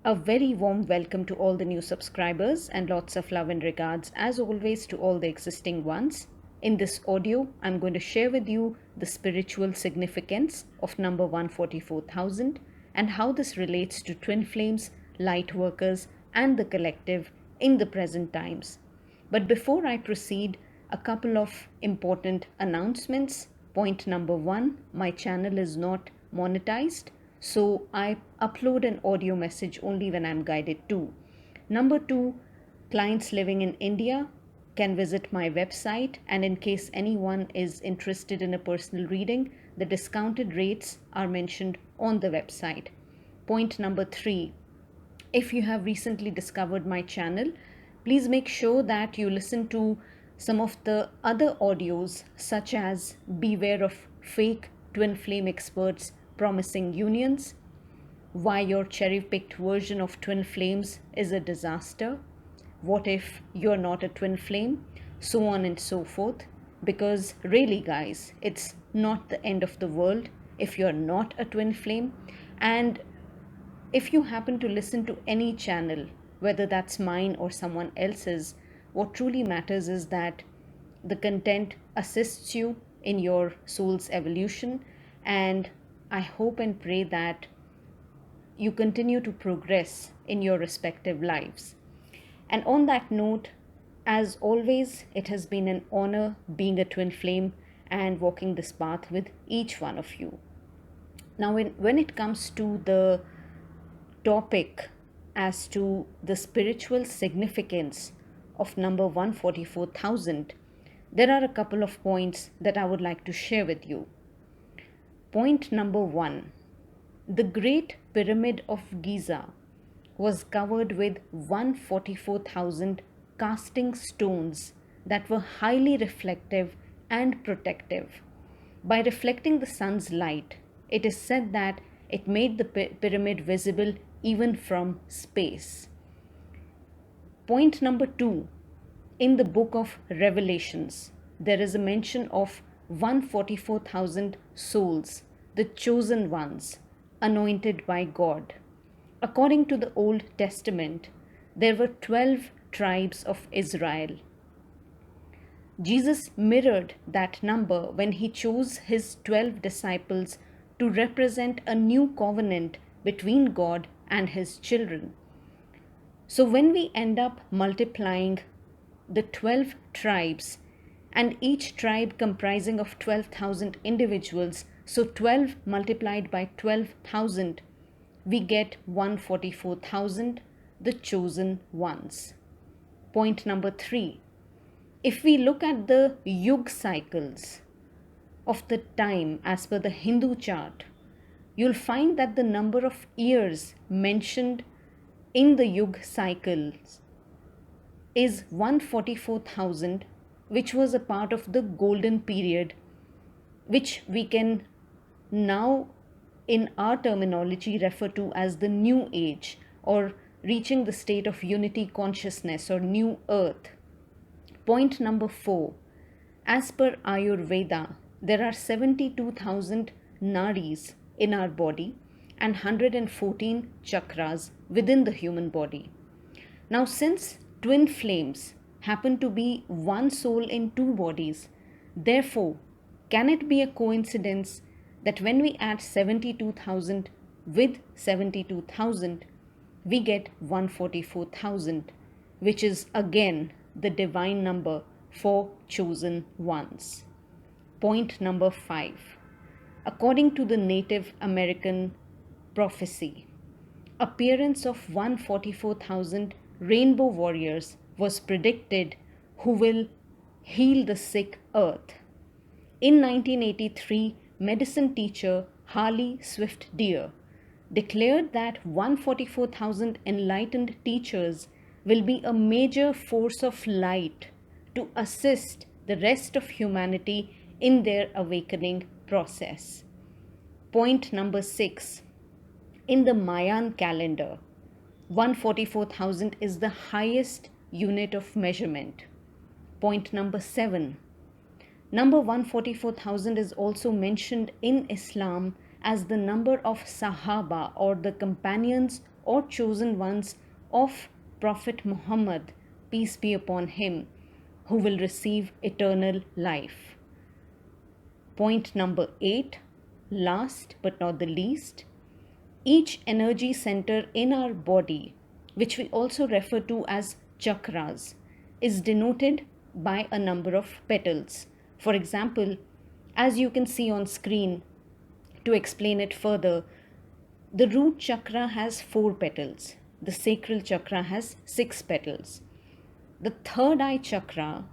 A very warm welcome to all the new subscribers and lots of love and regards as always to all the existing ones. In this audio, I'm going to share with you the spiritual significance of number 144,000 and how this relates to twin flames, light workers and the collective in the present times. But before I proceed, a couple of important announcements. Point number one, my channel is not monetized, so I upload an audio message only when I'm guided to. Number two, clients living in India can visit my website, and in case anyone is interested in a personal reading, the discounted rates are mentioned on the website. Point number three, if you have recently discovered my channel, please make sure that you listen to some of the other audios such as Beware of Fake Twin Flame Experts Promising Unions, Why Your Cherry-Picked Version of Twin Flames is a Disaster, What If You're Not a Twin Flame, so on and so forth. Because really guys, it's not the end of the world if you're not a twin flame. And if you happen to listen to any channel, whether that's mine or someone else's, what truly matters is that the content assists you in your soul's evolution, and I hope and pray that you continue to progress in your respective lives. And on that note, as always, it has been an honor being a twin flame and walking this path with each one of you. Now, when it comes to the topic as to the spiritual significance of number 144,000, there are a couple of points that I would like to share with you. Point number one, the Great Pyramid of Giza was covered with 144,000 casting stones that were highly reflective and protective. By reflecting the sun's light, it is said that it made the pyramid visible even from space. Point number two, in the book of Revelations, there is a mention of 144,000 souls, the chosen ones, anointed by God. According to the Old Testament, there were 12 tribes of Israel. Jesus mirrored that number when he chose his 12 disciples to represent a new covenant between God and his children. So when we end up multiplying the 12 tribes and each tribe comprising of 12,000 individuals, so 12 multiplied by 12,000, we get 144,000, the chosen ones. Point number three, if we look at the Yug cycles of the time as per the Hindu chart, you'll find that the number of years mentioned in the Yug cycles is 144,000, which was a part of the golden period, which we can now in our terminology refer to as the new age, or reaching the state of unity consciousness or new earth. Point number four, as per Ayurveda, there are 72,000 nadis in our body and 114 chakras within the human body. Now, since twin flames happen to be one soul in two bodies, therefore, can it be a coincidence that when we add 72,000 with 72,000, we get 144,000, which is again the divine number for chosen ones. Point number five, according to the Native American prophecy, appearance of 144,000 rainbow warriors was predicted who will heal the sick earth. In 1983, medicine teacher Harley Swift Deer declared that 144,000 enlightened teachers will be a major force of light to assist the rest of humanity in their awakening process. Point number six, in the Mayan calendar, 144,000 is the highest unit of measurement. Point number seven, number 144,000 is also mentioned in Islam as the number of Sahaba or the companions or chosen ones of Prophet Muhammad, peace be upon him, who will receive eternal life. Point number 8, last but not the least, each energy center in our body, which we also refer to as chakras, is denoted by a number of petals. For example, as you can see on screen, to explain it further, the root chakra has 4 petals. The sacral chakra has 6 petals. The third eye chakra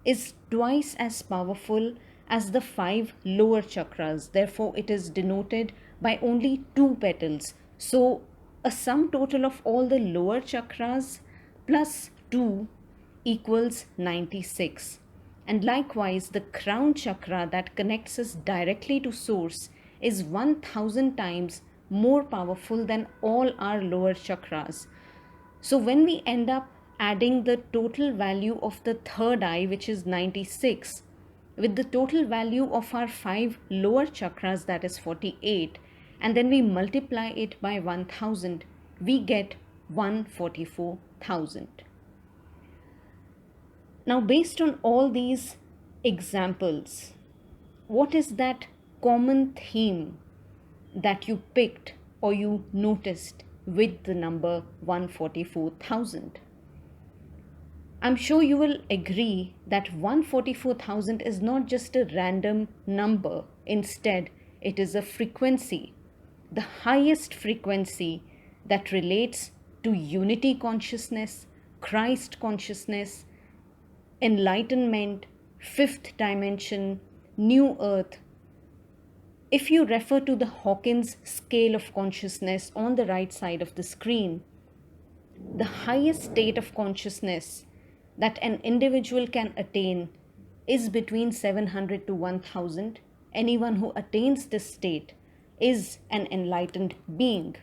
is twice as powerful as the 5 lower chakras. Therefore, it is denoted by only 2 petals. So, a sum total of all the lower chakras plus 2 equals 96. And likewise, the crown chakra that connects us directly to source is 1000 times more powerful than all our lower chakras. So when we end up adding the total value of the third eye, which is 96, with the total value of our 5 lower chakras, that is 48, and then we multiply it by 1000, we get 144,000. Now, based on all these examples, what is that common theme that you picked or you noticed with the number 144,000? I'm sure you will agree that 144,000 is not just a random number. Instead, it is a frequency, the highest frequency that relates to unity consciousness, Christ consciousness, enlightenment, fifth dimension, new earth. If you refer to the Hawkins scale of consciousness on the right side of the screen, the highest state of consciousness that an individual can attain is between 700 to 1000. Anyone who attains this state is an enlightened being.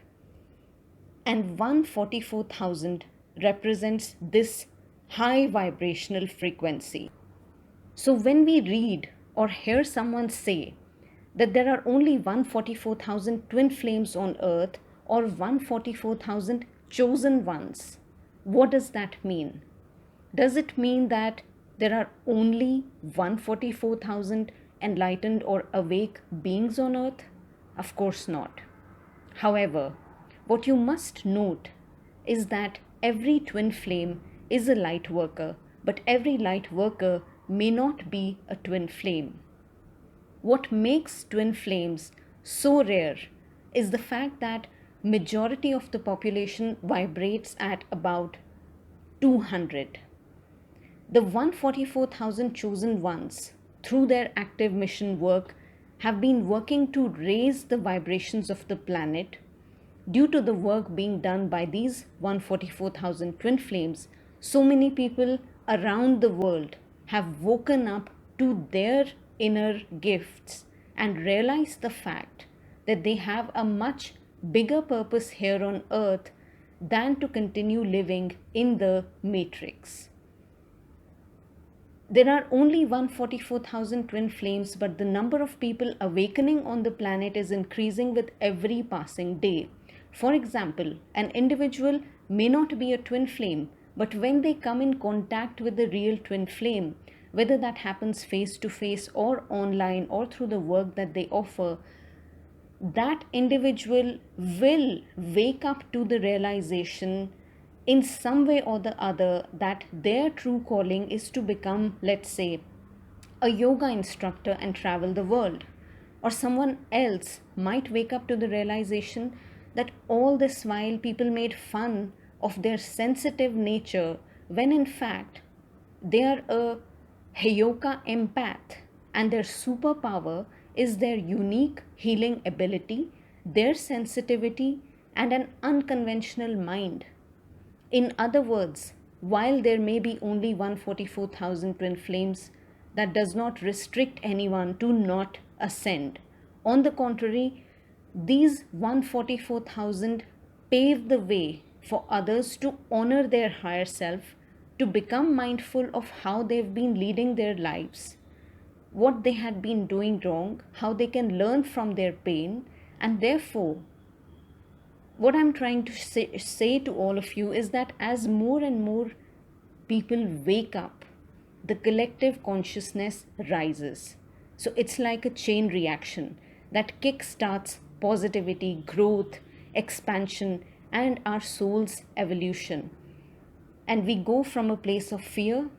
And 144,000 represents this high vibrational frequency. So when we read or hear someone say that there are only 144,000 twin flames on earth or 144,000 chosen ones, what does that mean? Does it mean that there are only 144,000 enlightened or awake beings on earth? Of course not. However, what you must note is that every twin flame is a light worker, but every light worker may not be a twin flame. What makes twin flames so rare is the fact that majority of the population vibrates at about 200. The 144,000 chosen ones, through their active mission work, have been working to raise the vibrations of the planet. Due to the work being done by these 144,000 twin flames, so many people around the world have woken up to their inner gifts and realized the fact that they have a much bigger purpose here on earth than to continue living in the matrix. There are only 144,000 twin flames, but the number of people awakening on the planet is increasing with every passing day. For example, an individual may not be a twin flame, but when they come in contact with the real twin flame, whether that happens face to face or online or through the work that they offer, that individual will wake up to the realization in some way or the other that their true calling is to become, let's say, a yoga instructor and travel the world. Or someone else might wake up to the realization that all this while people made fun of their sensitive nature when in fact they are a Heyoka empath and their superpower is their unique healing ability, their sensitivity, and an unconventional mind. In other words, while there may be only 144,000 twin flames, that does not restrict anyone to not ascend. On the contrary, these 144,000 pave the way for others to honor their higher self, to become mindful of how they've been leading their lives, what they had been doing wrong, how they can learn from their pain, and therefore What I'm trying to say to all of you is that as more and more people wake up, the collective consciousness rises. So it's like a chain reaction that kickstarts positivity, growth, expansion, and our soul's evolution. And we go from a place of fear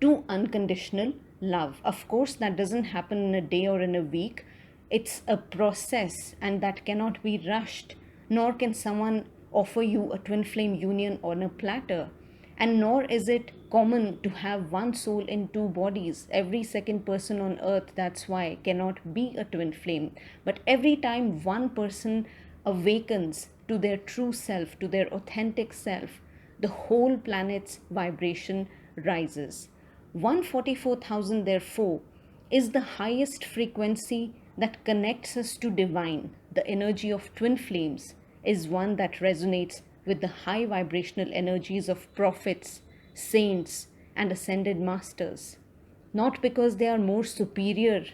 to unconditional love. Of course, that doesn't happen in a day or in a week. It's a process, and that cannot be rushed, nor can someone offer you a twin flame union on a platter. And nor is it common to have one soul in two bodies. Every second person on earth, that's why, cannot be a twin flame. But every time one person awakens to their true self, to their authentic self, the whole planet's vibration rises. 144,000, therefore, is the highest frequency that connects us to divine. The energy of twin flames is one that resonates with the high vibrational energies of prophets, saints, and ascended masters. Not because they are more superior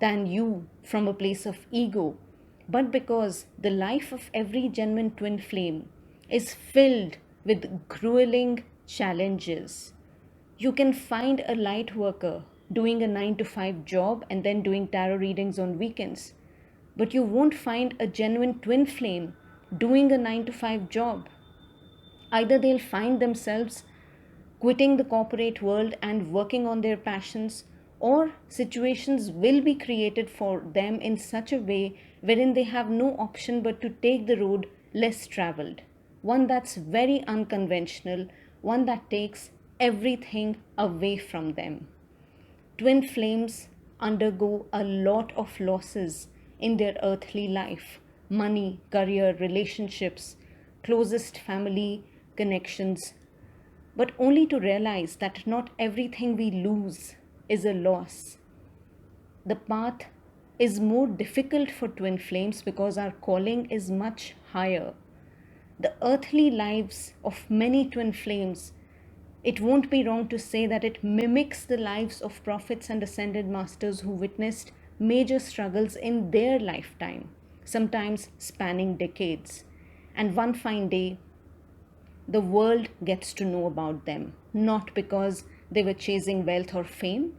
than you from a place of ego, but because the life of every genuine twin flame is filled with grueling challenges. You can find a light worker doing a 9 to 5 job and then doing tarot readings on weekends, but you won't find a genuine twin flame doing a 9 to 5 job. Either they'll find themselves quitting the corporate world and working on their passions, or situations will be created for them in such a way wherein they have no option but to take the road less traveled, one that's very unconventional, one that takes everything away from them. Twin flames undergo a lot of losses in their earthly life: money, career, relationships, closest family connections, but only to realize that not everything we lose is a loss. The path is more difficult for twin flames because our calling is much higher. The earthly lives of many twin flames, it won't be wrong to say that it mimics the lives of prophets and ascended masters who witnessed major struggles in their lifetime, sometimes spanning decades. And one fine day, the world gets to know about them, not because they were chasing wealth or fame,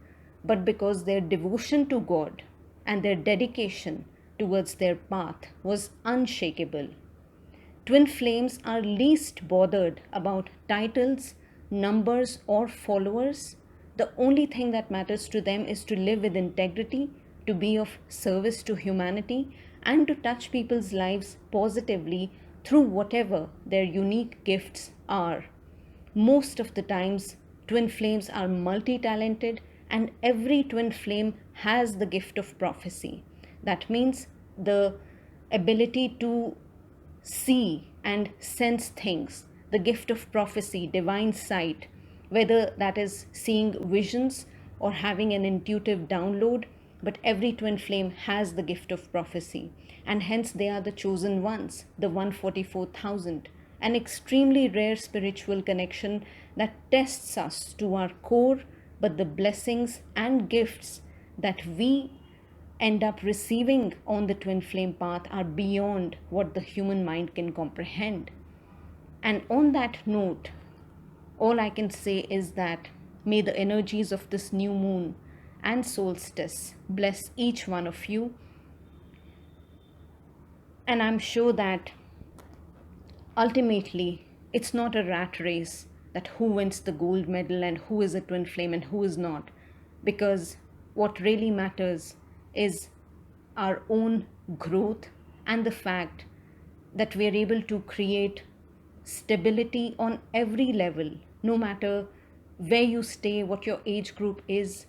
but because their devotion to God and their dedication towards their path was unshakable. Twin flames are least bothered about titles, numbers, or followers. The only thing that matters to them is to live with integrity, to be of service to humanity, and to touch people's lives positively through whatever their unique gifts are. Most of the times, twin flames are multi-talented, and every twin flame has the gift of prophecy. That means the ability to see and sense things, the gift of prophecy, divine sight, whether that is seeing visions or having an intuitive download. But every twin flame has the gift of prophecy, and hence they are the chosen ones, the 144,000, an extremely rare spiritual connection that tests us to our core, but the blessings and gifts that we end up receiving on the twin flame path are beyond what the human mind can comprehend. And on that note, all I can say is that may the energies of this new moon and solstice bless each one of you. And I'm sure that ultimately it's not a rat race that who wins the gold medal and who is a twin flame and who is not, because what really matters is our own growth and the fact that we are able to create stability on every level, no matter where you stay, what your age group is.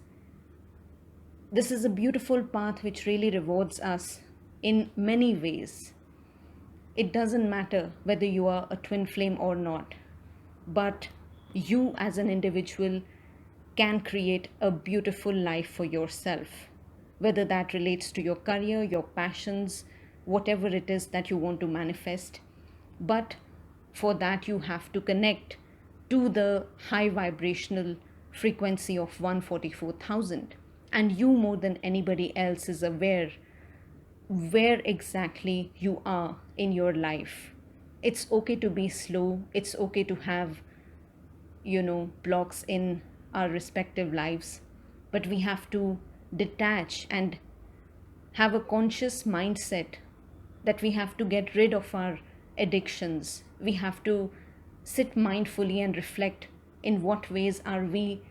This is a beautiful path which really rewards us in many ways. It doesn't matter whether you are a twin flame or not, but you as an individual can create a beautiful life for yourself, whether that relates to your career, your passions, whatever it is that you want to manifest. But for that, you have to connect to the high vibrational frequency of 144,000. And you, more than anybody else, is aware where exactly you are in your life. It's okay to be slow. It's okay to have, blocks in our respective lives. But we have to detach and have a conscious mindset that we have to get rid of our addictions. We have to sit mindfully and reflect in what ways are we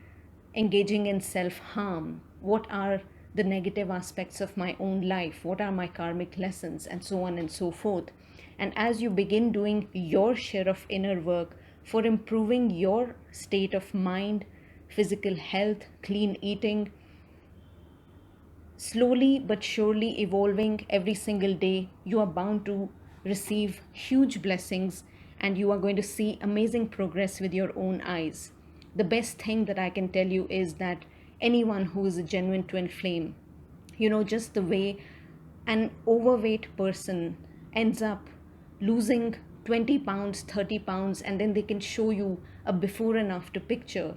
engaging in self harm? What are the negative aspects of my own life? What are my karmic lessons? And so on and so forth. And as you begin doing your share of inner work for improving your state of mind, physical health, clean eating, slowly but surely evolving every single day, you are bound to receive huge blessings and you are going to see amazing progress with your own eyes. The best thing that I can tell you is that anyone who is a genuine twin flame, just the way an overweight person ends up losing 20 pounds, 30 pounds, and then they can show you a before and after picture.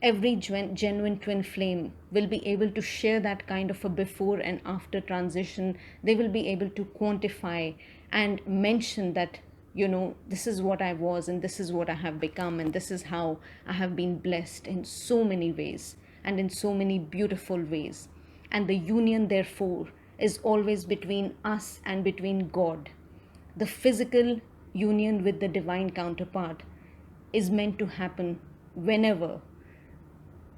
Every genuine twin flame will be able to share that kind of a before and after transition. They will be able to quantify and mention that, this is what I was and this is what I have become, and this is how I have been blessed in so many ways and in so many beautiful ways. And the union, therefore, is always between us and between God. The physical union with the divine counterpart is meant to happen whenever,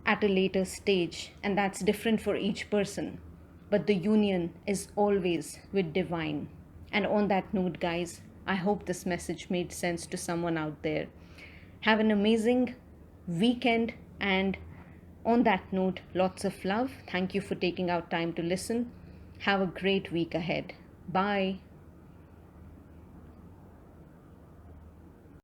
at a later stage, and that's different for each person. But the union is always with divine. And on that note, guys, I hope this message made sense to someone out there. Have an amazing weekend, and on that note, lots of love. Thank you for taking out time to listen. Have a great week ahead. Bye.